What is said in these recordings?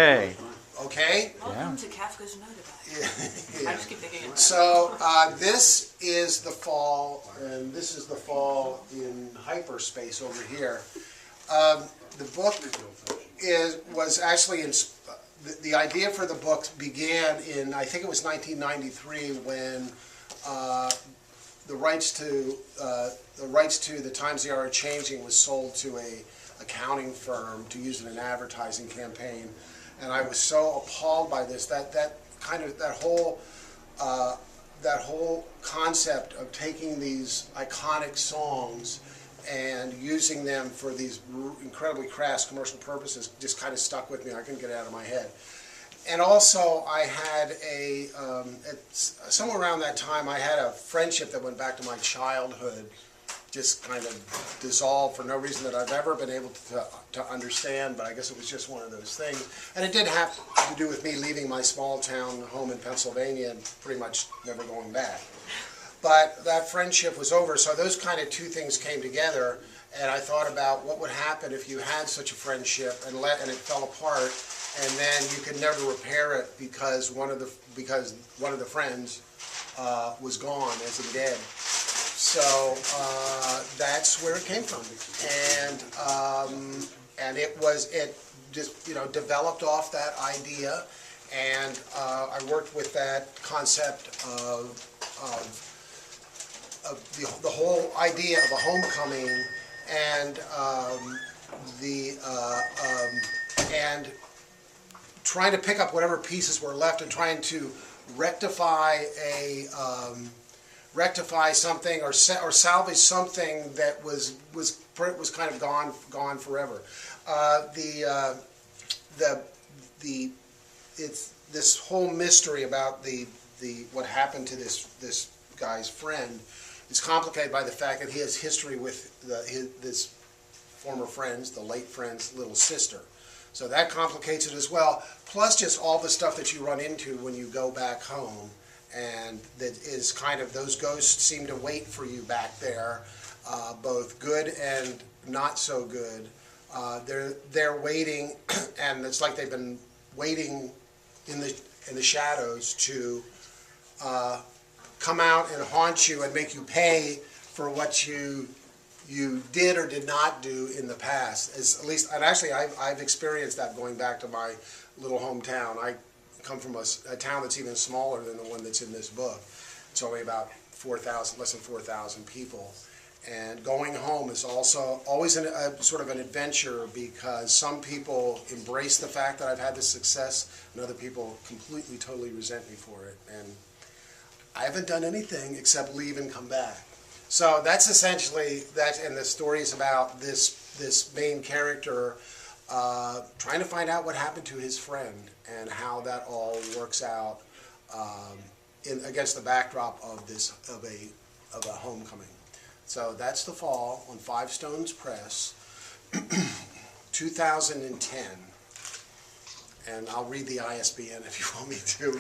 Hey. Okay? Welcome to Kafka's Note about it. Yeah. I just keep thinking about it. So this is the fall, and this is the fall in hyperspace over here. The book was actually the idea for the book began in, I think it was 1993, when the rights to the Times the Are Changing was sold to a accounting firm to use in an advertising campaign. And I was so appalled by this that whole concept of taking these iconic songs and using them for these incredibly crass commercial purposes just kind of stuck with me. I couldn't get it out of my head. And also, I had somewhere around that time, I had a friendship that went back to my childhood, just kind of dissolved for no reason that I've ever been able to understand, but I guess it was just one of those things. And it did have to do with me leaving my small town home in Pennsylvania and pretty much never going back. But that friendship was over, so those kind of two things came together, and I thought about what would happen if you had such a friendship and it fell apart, and then you could never repair it because one of the friends was gone as in dead. So that's where it came from, and it just developed off that idea, and I worked with that concept of the whole idea of a homecoming and and trying to pick up whatever pieces were left and trying to rectify something or salvage something that was kind of gone forever. It's this whole mystery about what happened to this guy's friend is complicated by the fact that he has history with this former friend's, the late friend's little sister. So that complicates it as well. Plus just all the stuff that you run into when you go back home. And that is kind of, those ghosts seem to wait for you back there, both good and not so good. They're waiting, and it's like they've been waiting in the shadows to come out and haunt you and make you pay for what you did or did not do in the past. At least, and actually, I've experienced that going back to my little hometown. I come from a town that's even smaller than the one that's in this book. It's only about less than 4,000 people. And going home is also always a sort of an adventure, because some people embrace the fact that I've had this success, and other people completely, totally resent me for it. And I haven't done anything except leave and come back. So that's essentially that, and the story is about this main character trying to find out what happened to his friend and how that all works out against the backdrop of a homecoming. So that's The Fall on Five Stones Press, 2010. And I'll read the ISBN if you want me to.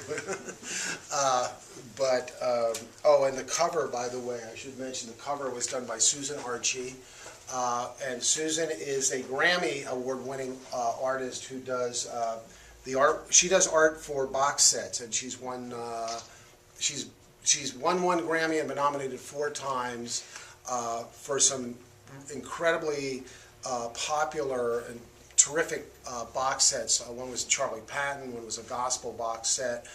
And the cover, by the way, I should mention, the cover was done by Susan Archie. And Susan is a Grammy award-winning artist who does the art. She does art for box sets, and she's won one Grammy and been nominated 4 times for some incredibly popular and terrific box sets. One was Charlie Patton, one was a gospel box set.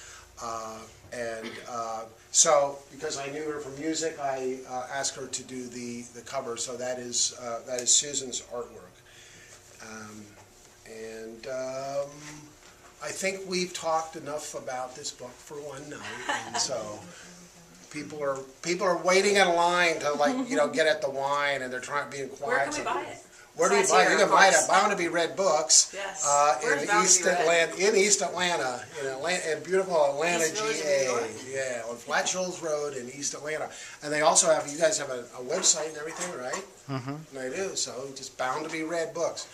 So, because I knew her from music, I asked her to do the cover. So that is Susan's artwork, I think we've talked enough about this book for one night, and so people are waiting in line to get at the wine, and they're being quiet. Where can we buy it? Where do you buy it? You can buy it at Bound to Be Read Books. Yes. In East Atlanta, in beautiful Atlanta, GA. Yeah, on Flat Shoals Road in East Atlanta. And they also have, you guys have a website and everything, right? Mm-hmm. They do. So just Bound to Be Read Books.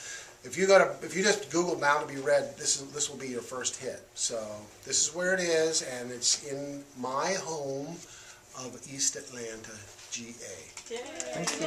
If you just Google Bound to Be Read, this will be your first hit. So this is where it is, and it's in my home of East Atlanta, GA. Thank you.